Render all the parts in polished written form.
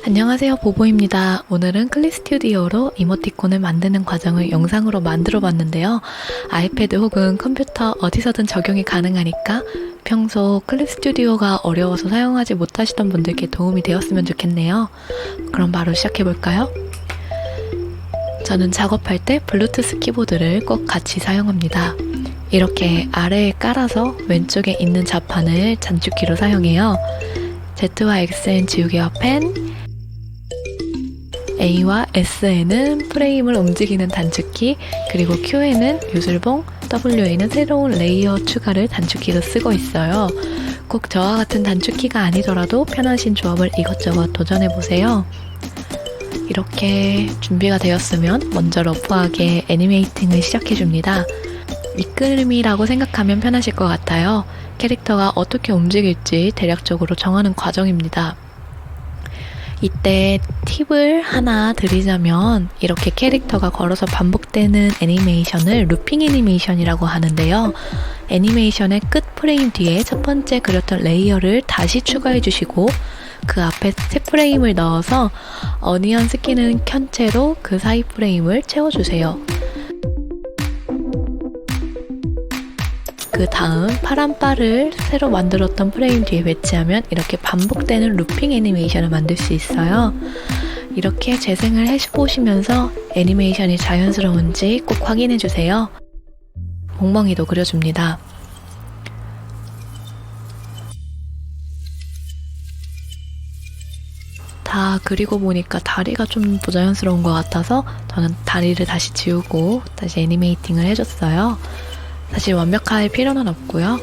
안녕하세요, 보보입니다. 오늘은 클립스튜디오로 이모티콘을 만드는 과정을 영상으로 만들어 봤는데요. 아이패드 혹은 컴퓨터 어디서든 적용이 가능하니까 평소 클립스튜디오가 어려워서 사용하지 못하시던 분들께 도움이 되었으면 좋겠네요. 그럼 바로 시작해 볼까요? 저는 작업할 때 블루투스 키보드를 꼭 같이 사용합니다. 이렇게 아래에 깔아서 왼쪽에 있는 좌판을 단축키로 사용해요. Z와 X는 지우개와 펜, A와 S에는 프레임을 움직이는 단축키, 그리고 Q에는 요술봉, W에는 새로운 레이어 추가를 단축키로 쓰고 있어요. 꼭 저와 같은 단축키가 아니더라도 편하신 조합을 이것저것 도전해보세요. 이렇게 준비가 되었으면 먼저 러프하게 애니메이팅을 시작해줍니다. 밑그림이라고 생각하면 편하실 것 같아요. 캐릭터가 어떻게 움직일지 대략적으로 정하는 과정입니다. 이때 팁을 하나 드리자면 이렇게 캐릭터가 걸어서 반복되는 애니메이션을 루핑 애니메이션이라고 하는데요. 애니메이션의 끝 프레임 뒤에 첫 번째 그렸던 레이어를 다시 추가해 주시고 그 앞에 새 프레임을 넣어서 어니언 스킨을 켠 채로 그 사이 프레임을 채워주세요. 그 다음 파란 바를 새로 만들었던 프레임 뒤에 배치하면 이렇게 반복되는 루핑 애니메이션을 만들 수 있어요. 이렇게 재생을 해보시면서 애니메이션이 자연스러운지 꼭 확인해주세요. 멍멍이도 그려줍니다. 다 그리고 보니까 다리가 좀 부자연스러운 것 같아서 저는 다리를 다시 지우고 다시 애니메이팅을 해줬어요. 사실 완벽할 필요는 없고요.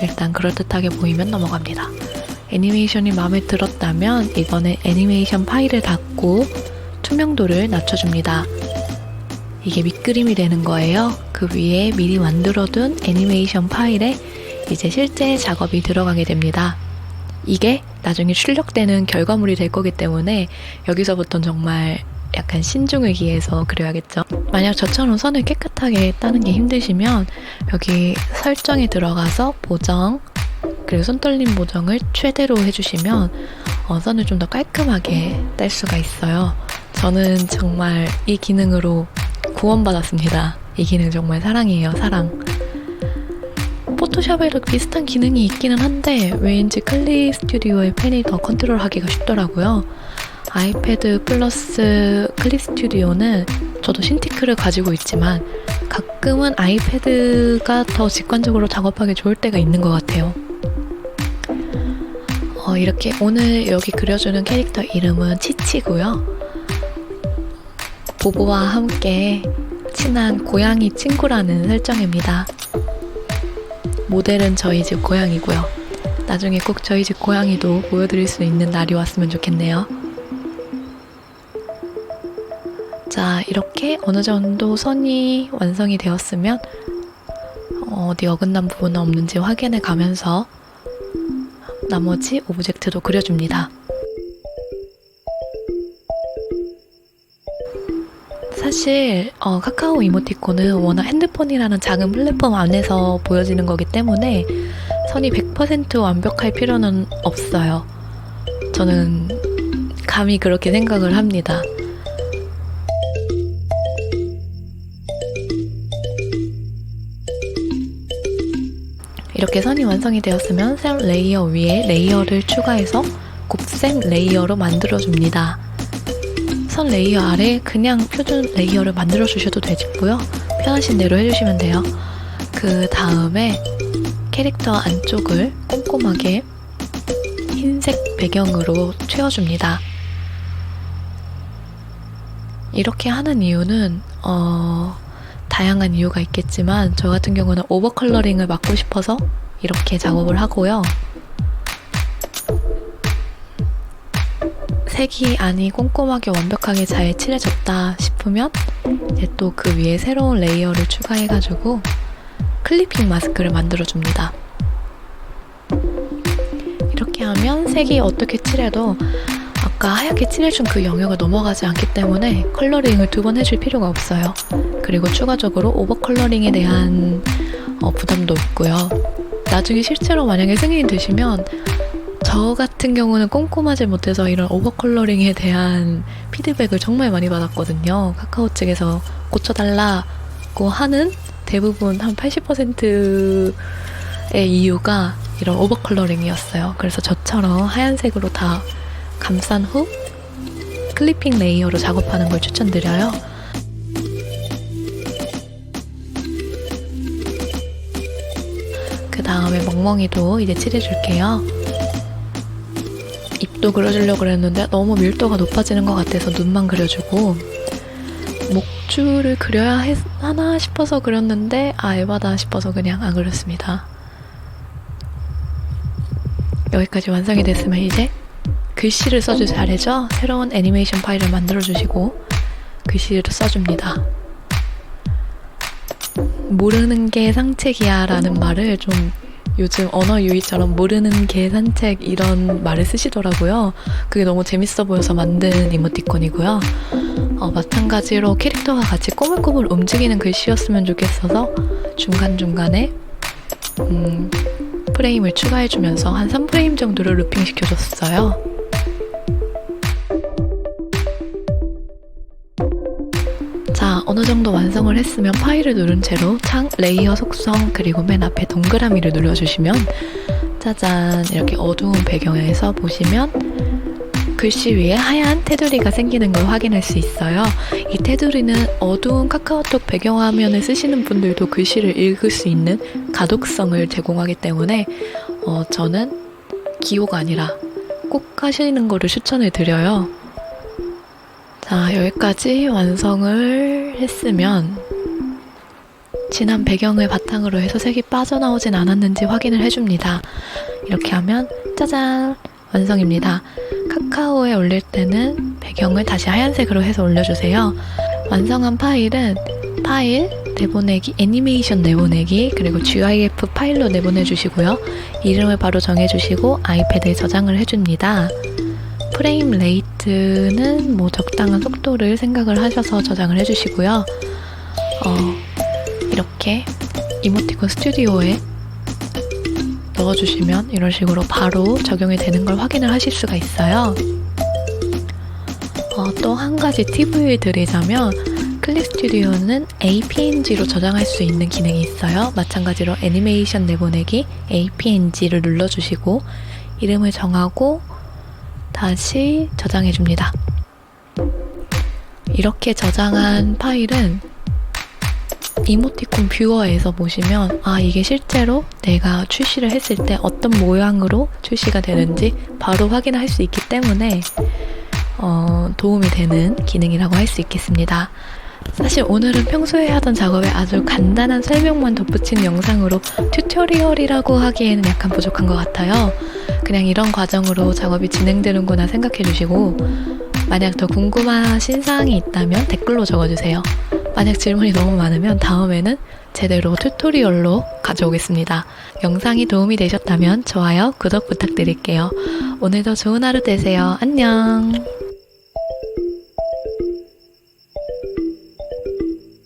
일단 그럴듯하게 보이면 넘어갑니다. 애니메이션이 마음에 들었다면 이번에 애니메이션 파일을 닫고 투명도를 낮춰줍니다. 이게 밑그림이 되는 거예요. 그 위에 미리 만들어둔 애니메이션 파일에 이제 실제 작업이 들어가게 됩니다. 이게 나중에 출력되는 결과물이 될 거기 때문에 여기서부터는 정말 약간 신중을 기해서 그려야겠죠. 만약 저처럼 선을 깨끗하게 따는 게 힘드시면 여기 설정에 들어가서 보정, 그리고 손떨림 보정을 최대로 해주시면 선을 좀 더 깔끔하게 딸 수가 있어요. 저는 정말 이 기능으로 구원받았습니다. 이 기능 정말 사랑이에요, 사랑. 포토샵에도 비슷한 기능이 있기는 한데 왠지 클립스튜디오의 펜이 더 컨트롤하기가 쉽더라고요. 아이패드 플러스 클립스튜디오는 저도 신티크를 가지고 있지만 가끔은 아이패드가 더 직관적으로 작업하기 좋을 때가 있는 것 같아요. 이렇게 오늘 여기 그려주는 캐릭터 이름은 치치고요. 보보와 함께 친한 고양이 친구라는 설정입니다. 모델은 저희 집 고양이고요. 나중에 꼭 저희 집 고양이도 보여드릴 수 있는 날이 왔으면 좋겠네요. 자, 이렇게 어느 정도 선이 완성이 되었으면 어디 어긋난 부분은 없는지 확인해 가면서 나머지 오브젝트도 그려줍니다. 사실 카카오 이모티콘은 워낙 핸드폰이라는 작은 플랫폼 안에서 보여지는 거기 때문에 선이 100% 완벽할 필요는 없어요. 저는 감히 그렇게 생각을 합니다. 이렇게 선이 완성이 되었으면 새 레이어 위에 레이어를 추가해서 곱셈 레이어로 만들어줍니다. 선 레이어 아래 그냥 표준 레이어를 만들어 주셔도 되고요. 편하신 대로 해주시면 돼요. 그 다음에 캐릭터 안쪽을 꼼꼼하게 흰색 배경으로 채워줍니다. 이렇게 하는 이유는 다양한 이유가 있겠지만 저 같은 경우는 오버컬러링을 막고 싶어서 이렇게 작업을 하고요. 색이 안이 꼼꼼하게 완벽하게 잘 칠해졌다 싶으면 이제 또 그 위에 새로운 레이어를 추가해가지고 클리핑 마스크를 만들어줍니다. 이렇게 하면 색이 어떻게 칠해도 아까 하얗게 칠해준 그 영역을 넘어가지 않기 때문에 컬러링을 2번 해줄 필요가 없어요. 그리고 추가적으로 오버컬러링에 대한 부담도 없고요. 나중에 실제로 만약에 승인이 되시면 저 같은 경우는 꼼꼼하지 못해서 이런 오버컬러링에 대한 피드백을 정말 많이 받았거든요. 카카오 측에서 고쳐달라고 하는 대부분 한 80%의 이유가 이런 오버컬러링이었어요. 그래서 저처럼 하얀색으로 다 감싼 후 클리핑 레이어로 작업하는 걸 추천드려요. 그 다음에 멍멍이도 이제 칠해줄게요. 입도 그려주려고 그랬는데 너무 밀도가 높아지는 것 같아서 눈만 그려주고, 목줄을 그려야 하나 싶어서 그렸는데 에바다 싶어서 그냥 안 그렸습니다. 여기까지 완성이 됐으면 이제 글씨를 써줄 차례죠. 새로운 애니메이션 파일을 만들어주시고 글씨를 써줍니다. 모르는 게 상책이야 라는 말을 좀 요즘 언어 유희처럼 모르는 게 산책 이런 말을 쓰시더라고요. 그게 너무 재밌어 보여서 만든 이모티콘이고요. 마찬가지로 캐릭터가 같이 꼬물꼬물 움직이는 글씨였으면 좋겠어서 중간중간에 프레임을 추가해주면서 한 3프레임 정도를 루핑 시켜줬어요. 자, 어느 정도 완성을 했으면 파일을 누른 채로 창, 레이어 속성, 그리고 맨 앞에 동그라미를 눌러주시면 짜잔, 이렇게 어두운 배경에서 보시면 글씨 위에 하얀 테두리가 생기는 걸 확인할 수 있어요. 이 테두리는 어두운 카카오톡 배경화면을 쓰시는 분들도 글씨를 읽을 수 있는 가독성을 제공하기 때문에 저는 기호가 아니라 꼭 하시는 거를 추천을 드려요. 자, 여기까지 완성을 했으면 진한 배경을 바탕으로 해서 색이 빠져나오진 않았는지 확인을 해줍니다. 이렇게 하면 짜잔! 완성입니다. 카카오에 올릴 때는 배경을 다시 하얀색으로 해서 올려주세요. 완성한 파일은 파일, 내보내기, 애니메이션 내보내기, 그리고 GIF 파일로 내보내주시고요. 이름을 바로 정해주시고 아이패드에 저장을 해줍니다. 프레임 레이트는 적당한 속도를 생각을 하셔서 저장을 해주시고요. 이렇게 이모티콘 스튜디오에 넣어주시면 이런 식으로 바로 적용이 되는 걸 확인을 하실 수가 있어요. 또 한 가지 팁을 드리자면 클립 스튜디오는 APNG로 저장할 수 있는 기능이 있어요. 마찬가지로 애니메이션 내보내기 APNG를 눌러주시고 이름을 정하고 다시 저장해줍니다. 이렇게 저장한 파일은 이모티콘 뷰어에서 보시면 이게 실제로 내가 출시를 했을 때 어떤 모양으로 출시가 되는지 바로 확인할 수 있기 때문에 도움이 되는 기능이라고 할 수 있겠습니다. 사실 오늘은 평소에 하던 작업에 아주 간단한 설명만 덧붙인 영상으로 튜토리얼이라고 하기에는 약간 부족한 것 같아요. 그냥 이런 과정으로 작업이 진행되는구나 생각해 주시고 만약 더 궁금하신 사항이 있다면 댓글로 적어주세요. 만약 질문이 너무 많으면 다음에는 제대로 튜토리얼로 가져오겠습니다. 영상이 도움이 되셨다면 좋아요, 구독 부탁드릴게요. 오늘도 좋은 하루 되세요. 안녕!